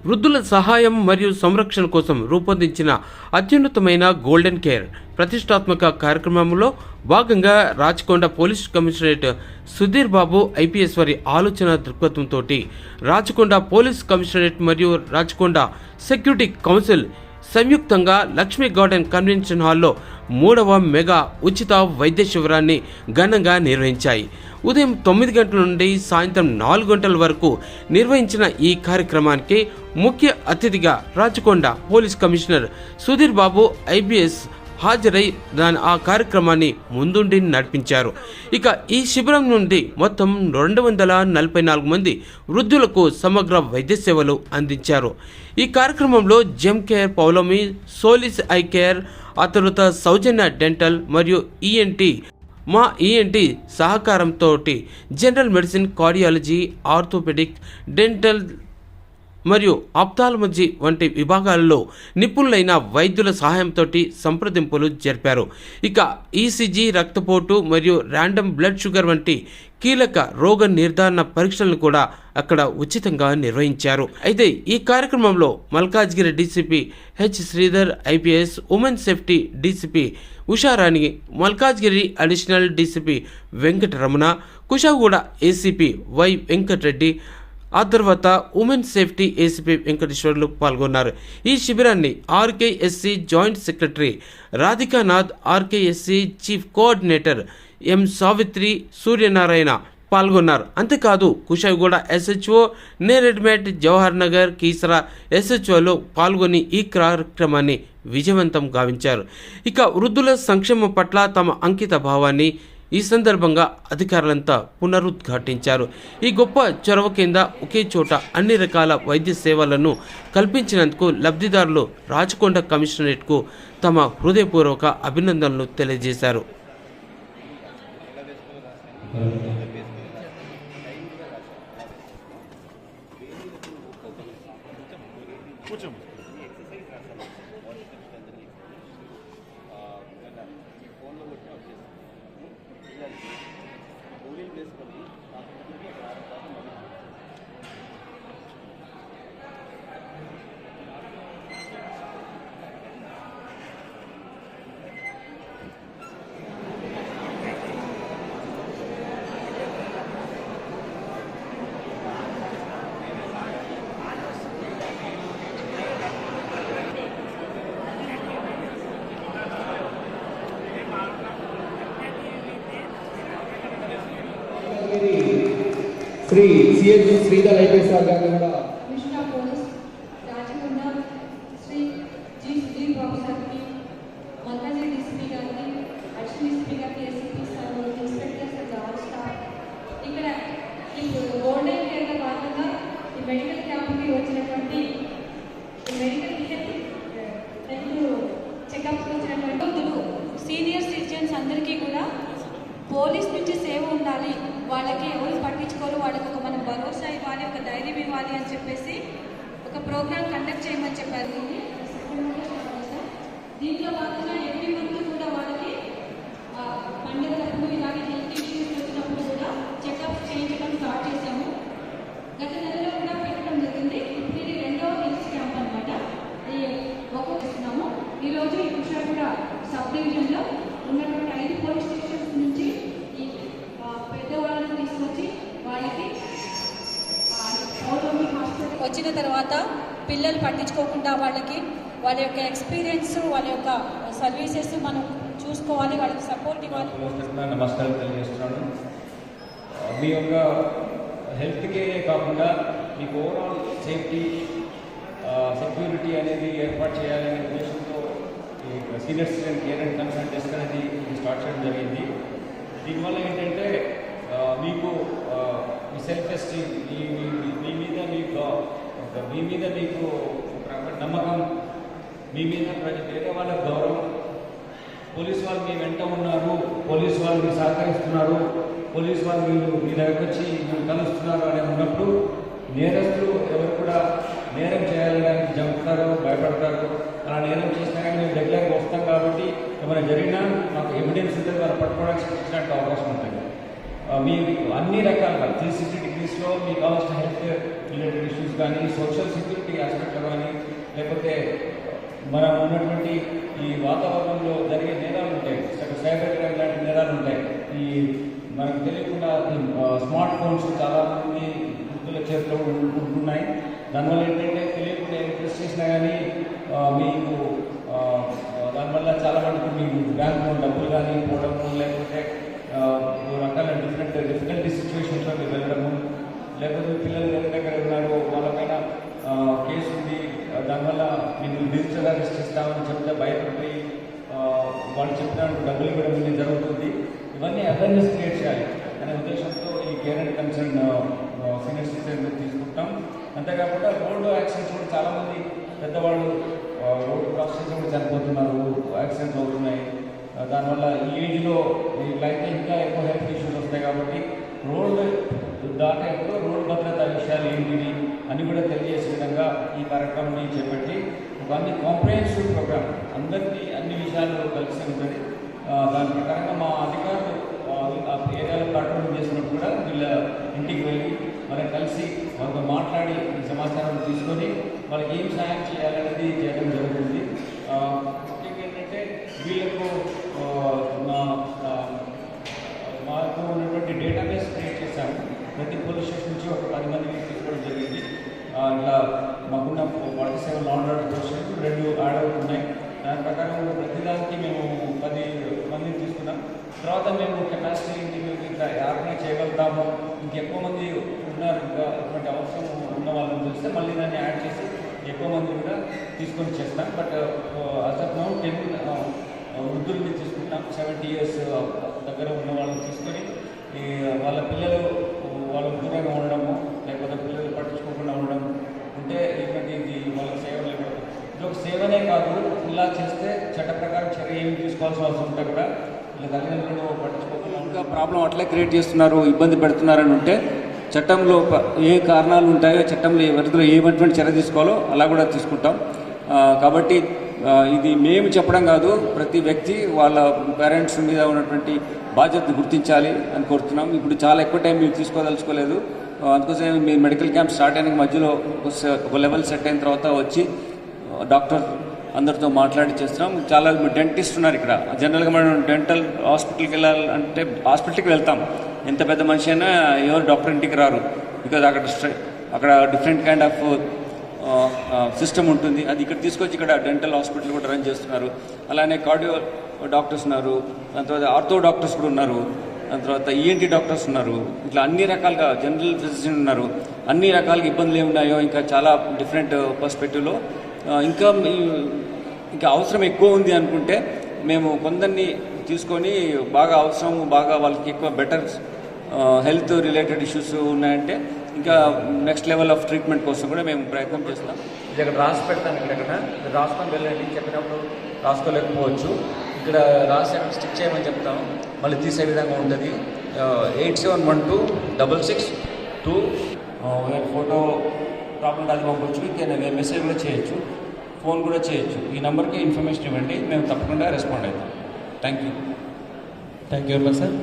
వృద్ధుల సహాయం మరియు సంరక్షణ కోసం రూపొందించిన అత్యున్నతమైన గోల్డెన్ కేర్ ప్రతిష్టాత్మక కార్యక్రమంలో భాగంగా Rachakonda police commissionerate Sudheer Babu IPS వారి ఆలోచన దృక్పథంతో రాచకొండ పోలీస్ కమిషనరేట్ మరియు రాచకొండ సెక్యూరిటీ కౌన్సిల్ సంయుక్తంగా లక్ష్మీ గార్డెన్ కన్వెన్షన్ హాల్లో 3వ మెగా ఉచిత వైద్య శిబిరాన్ని ఘనంగా నిర్వహించాయి. ఉదయం 9 గంటల నుండి సాయంత్రం 4 గంటల వరకు నిర్వహించిన ఈ కార్యక్రమానికి ముఖ్య అతిథిగా Rachakonda police commissioner Sudheer Babu IPS హాజరై ఆ కార్యక్రమాన్ని ముందుండి నడిపించారు. ఇక ఈ శిబిరం నుండి మొత్తం 244 మంది వృద్ధులకు సమగ్ర వైద్య సేవలు అందించారు. ఈ కార్యక్రమంలో gem care Paulami, Solis eye care, ఆ తర్వాత సౌజన్య డెంటల్ మరియు ఈఎన్టీ సహకారంతో general medicine, cardiology, orthopaedic, dental మరియు ఆప్థాల్మజీ వంటి విభాగాలలో నిపుణులైన వైద్యుల సహాయంతో సంప్రదింపులు జరిపారు. ఇక ఈసీజీ, రక్తపోటు మరియు ర్యాండమ్ బ్లడ్ షుగర్ వంటి కీలక రోగ నిర్ధారణ పరీక్షలను కూడా అక్కడ ఉచితంగా నిర్వహించారు. అయితే ఈ కార్యక్రమంలో Malkajgiri DCP H Sridhar IPS, women safety DCP Usharani, Malkajgiri additional DCP Venkataramana, Kushaiguda ACP Y Venkatareddy, ఆ తర్వాత ఉమెన్ సేఫ్టీ ఏసీపీ వెంకటేశ్వర్లు పాల్గొన్నారు. ఈ శిబిరాన్ని RKSC joint secretary Radhikanath, RKSC chief coordinator M Savitri Suryanarayana పాల్గొన్నారు. అంతేకాదు కుషాయిగూడ ఎస్హెచ్ఓ, నేరెడ్మెట్, జవహర్ నగర్, కీసరా ఎస్హెచ్ఓలు పాల్గొని ఈ కార్యక్రమాన్ని విజయవంతం గావించారు. ఇక వృద్ధుల సంక్షేమం పట్ల తమ అంకిత భావాన్ని ఈ సందర్భంగా అధికారులంతా పునరుద్ఘాటించారు. ఈ గొప్ప చొరవ కింద ఒకే చోట అన్ని రకాల వైద్య సేవలను కల్పించినందుకు లబ్ధిదారులు రాచకొండ కమిషనరేట్కు తమ హృదయపూర్వక అభినందనలు తెలియజేశారు. శ్రీ సిఎస్జి శ్రీధర్ ఐపీఎస్ గారు కూడా కృష్ణా పోలీస్ రాచకొండ శ్రీ జి సుధీర్ బాబు గారికి, మల్కాజ్గిరి డీసీపీ గారికి, అడిషనల్ డీసీపీ గారికి, ACP sir, inspectors and all staff, ఇక్కడ ఈ గోల్డెన్ కేర్లో భాగంగా ఈ మెడికల్ క్యాంప్కి వచ్చినటువంటి మెడికల్ చెకప్కి వచ్చినటువంటి సీనియర్ సిటిజన్స్ అందరికీ కూడా పోలీస్ నుంచి సేవ ఉండాలి, వాళ్ళకి ఎవరు పట్టించుకోరు, వాళ్ళకి ఒక మనం భరోసా ఇవ్వాలి, ఒక ధైర్యం ఇవ్వాలి అని చెప్పేసి ఒక ప్రోగ్రామ్ కండక్ట్ చేయమని చెప్పారు. దీంట్లో భాగంగా ఎవ్రీ మంత్ కూడా వాళ్ళకి పండుగలప్పుడు ఇలాగే హెల్త్ ఇష్యూస్ వచ్చినప్పుడు కూడా చెకప్ చేయించడం స్టార్ట్ చేశాము. గత నెలలో కూడా పెట్టడం జరిగింది. ఇది 2వ హెల్త్ క్యాంప్ అనమాట. ఒక్కొక్కస్తున్నాము. ఈరోజు ఈ కుషాగూడ సబ్ డివిజన్లో ఉన్నటువంటి 5 పోలీస్ స్టేషన్స్ నుంచి ఈ పెద్దవాళ్ళని తీసుకొచ్చి వాళ్ళకి వచ్చిన తర్వాత పిల్లలు పట్టించుకోకుండా వాళ్ళకి వాళ్ళ యొక్క ఎక్స్పీరియన్స్, వాళ్ళ యొక్క సర్వీసెస్ మనం చూసుకోవాలి, వాళ్ళకి సపోర్ట్ ఇవ్వాలి. నమస్కారం తెలియజేస్తున్నాను. మీ యొక్క హెల్త్ కేరే కాకుండా మీకు ఓవరాల్ సేఫ్టీ, సెక్యూరిటీ అనేది ఏర్పాటు చేయాలనే ఉద్దేశంతో ఈ senior citizen care and concern desk అనేది స్టార్ట్ చేయడం జరిగింది. దీనివల్ల ఏంటంటే మీకు మీ సెల్ఫ్ ఎస్టీమ్, మీ మీద మీకు నమ్మకం, మీ మీద వేరే వాళ్ళ గౌరవం, పోలీసు వాళ్ళు మీ వెంట ఉన్నారు, పోలీసు వాళ్ళు మీరు సహకరిస్తున్నారు, పోలీసు వాళ్ళు మీ దగ్గరకు వచ్చి మీరు కలుస్తున్నారు అని ఉన్నప్పుడు నేరస్తులు ఎవరు కూడా నేరం చేయాలని జంపుతారు, భయపడతారు. అలా నేరం చేసినా కానీ మేము రెగ్యులర్గా వస్తాం కాబట్టి ఏమైనా జరిగినా మాకు ఎవిడెన్స్ ఉంటుంది, వాళ్ళు పట్టుకోవడానికి ఇచ్చినట్టు అవకాశం ఉంటుంది. మీ అన్ని రకాలుగా 360 డిగ్రీస్లో మీకు కావాల్సిన హెల్త్ రిలేటెడ్ ఇష్యూస్ ఇష్యూస్ కానీ, సోషల్ సెక్యూరిటీ ఆస్పెక్ట్లో కానీ, లేకపోతే మనం ఉన్నటువంటి ఈ వాతావరణంలో జరిగే నేరాలు ఉంటాయి, సైబర్ క్రైమ్ లాంటి నేరాలు ఉంటాయి. ఈ మనకు తెలియకుండా స్మార్ట్ ఫోన్స్ చాలామంది వృద్ధుల చేతిలో ఉంటున్నాయి. దానివల్ల ఏంటంటే తెలియకుండా ఏం ప్రెస్ చేసినా కానీ మీకు దానివల్ల చాలా మందికి మీకు బ్యాంకులో డబ్బులు కానీ పోవడము, లేకపోతే రకాల డిఫికల్టీ సిచ్యువేషన్స్లో మీరు వెళ్ళడము, లేకపోతే పిల్లలు ఎవరి దగ్గర ఉన్నారో వాళ్ళపైన కేసు ఉంది, దానివల్ల మీకు డిజిటల్ అరెస్ట్ ఇస్తామని చెప్తే భయపడిపోయి వాళ్ళు చెప్పిన డబ్బులు ఇవ్వడం అనేది జరుగుతుంది. ఇవన్నీ అవేర్నెస్ క్రియేట్ చేయాలి అనే ఉద్దేశంతో ఈ care and concern senior citizen తీసుకుంటాం. అంతేకాకుండా రోడ్డు యాక్సిడెంట్స్ కూడా చాలామంది పెద్దవాళ్ళు రోడ్డు క్రాస్ చేసి కూడా చనిపోతున్నారు, యాక్సిడెంట్లు అవుతున్నాయి. దానివల్ల ఈ ఏజ్లో వీళ్ళైతే ఇంకా ఎక్కువ హెల్త్ ఇష్యూస్ వస్తాయి. కాబట్టి రోడ్డు దాటేప్పుడు రోడ్డు భద్రతా విషయాలు ఏంటివి అని కూడా తెలియజేసే విధంగా ఈ కార్యక్రమాన్ని చేపట్టి ఒక కాంప్రహెన్సివ్ ప్రోగ్రామ్ అందరికీ అన్ని విషయాలు కలిసి ఉంటుంది. దాని ప్రకారంగా మా అధికారులు ఏరియాలో కంట్రోల్ చేసినప్పుడు కూడా వీళ్ళ ఇంటికి వెళ్ళి వాళ్ళని కలిసి వాళ్ళతో మాట్లాడి ఈ సమాచారం తీసుకొని వాళ్ళకి ఏం సహాయం చేయాలనేది చేయడం జరుగుతుంది. ముఖ్యంగా ఏంటంటే వీళ్ళకు మాకు ఉన్నటువంటి డేటాబేస్ క్రియేట్ చేశాము. ప్రతి పోలీస్ స్టేషన్ నుంచి ఒక 10 మందిని తీసుకోవడం జరిగింది. ఇట్లా మాకున్న 47 నాన్ ఆర్డర్ పోలీస్ 2 ఆర్డర్ ఉన్నాయి. దాని ప్రకారం ప్రతిదానికి మేము 10 మందిని తీసుకున్నాం. తర్వాత మేము కెపాసిటీ ఇట్లా ఆర్గనైజ్ చేయగలుగుతాము, ఇంకెక్కువ మంది ఉన్నారు, ఇంకా అటువంటి అవసరం ఉన్న వాళ్ళని చూస్తే మళ్ళీ దాన్ని యాడ్ చేసి ఎక్కువ మంది కూడా తీసుకొని చేస్తాం. బట్ అసలు 10 వృద్ధుల్ని తీసుకుంటాం. 70 years దగ్గర ఉన్న వాళ్ళని తీసుకొని వాళ్ళ పిల్లలు వాళ్ళ దూరంగా ఉండడము, లేకపోతే పిల్లలు పట్టించుకోకుండా ఉండడం ఉంటే ఇది వాళ్ళకి సేవలు ఇవ్వడం. ఇది ఒక సేవనే కాదు, ఇలా చేస్తే చట్ట ప్రకారం చర్య ఏమి తీసుకోవాల్సిన అవసరం ఉంటే కూడా ఇలా తల్లిదండ్రులు పట్టించుకోకుండా ఇంకా ప్రాబ్లం అట్లే క్రియేట్ చేస్తున్నారు, ఇబ్బంది పెడుతున్నారని ఉంటే చట్టంలో ఏ కారణాలు ఉంటాయో, చట్టంలో ఎవరిలో ఏమైనటువంటి చర్య తీసుకోవాలో అలా కూడా తీసుకుంటాం. కాబట్టి ఇది మేము చెప్పడం కాదు, ప్రతి వ్యక్తి వాళ్ళ పేరెంట్స్ మీద ఉన్నటువంటి బాధ్యతను గుర్తించాలి అని కోరుతున్నాం. ఇప్పుడు చాలా ఎక్కువ టైం మీరు తీసుకోదలుచుకోలేదు, అందుకోసం మీరు మెడికల్ క్యాంప్ స్టార్ట్ అయిన మధ్యలో ఒక లెవెల్ సెట్ అయిన తర్వాత వచ్చి డాక్టర్ అందరితో మాట్లాడి చేస్తున్నాం. చాలా డెంటిస్ట్ ఉన్నారు ఇక్కడ. జనరల్గా మనం డెంటల్ హాస్పిటల్కి వెళ్ళాలంటే హాస్పిటల్కి వెళ్తాం, ఎంత పెద్ద మనిషి అయినా ఎవరు డాక్టర్ ఇంటికి రారు. బికాజ్ అక్కడ డిఫరెంట్ కైండ్ ఆఫ్ సిస్టమ్ ఉంటుంది. అది ఇక్కడ తీసుకొచ్చి ఇక్కడ డెంటల్ హాస్పిటల్ కూడా రన్ చేస్తున్నారు. అలానే కార్డియో డాక్టర్స్ ఉన్నారు, దాని తర్వాత ఆర్థో డాక్టర్స్ కూడా ఉన్నారు, దాని తర్వాత ఈఎన్టీ డాక్టర్స్ ఉన్నారు. ఇట్లా అన్ని రకాలుగా జనరల్ ఫిజిషియన్ ఉన్నారు. అన్ని రకాలుగా ఇబ్బందులు ఏమున్నాయో ఇంకా చాలా డిఫరెంట్ పర్స్పెక్టివ్లో ఇంకా అవసరం ఎక్కువ ఉంది అనుకుంటే మేము కొందరిని తీసుకొని బాగా అవసరం బాగా వాళ్ళకి ఎక్కువ బెటర్ హెల్త్ రిలేటెడ్ ఇష్యూస్ ఉన్నాయంటే ఇంకా నెక్స్ట్ లెవెల్ ఆఫ్ ట్రీట్మెంట్ కోసం కూడా మేము ప్రయత్నం చేస్తాం. ఇది ఇక్కడ రాసి పెడతాను, ఇక్కడ రాసుకొని వెళ్ళండి చెప్పినప్పుడు రాసుకోలేకపోవచ్చు. ఇక్కడ రాసి అక్కడ స్టిక్ చేయమని చెప్తాము, మళ్ళీ తీసే విధంగా ఉంటుంది. 87126662 ఫోటో ప్రాబ్లం అది పంపొచ్చు, ఇంకా మెసేజ్ కూడా చేయొచ్చు, ఫోన్ కూడా చేయొచ్చు. ఈ నెంబర్కి ఇన్ఫర్మేషన్ ఇవ్వండి, మేము తప్పకుండా రెస్పాండ్ అవుతాం. Thank you very much sir.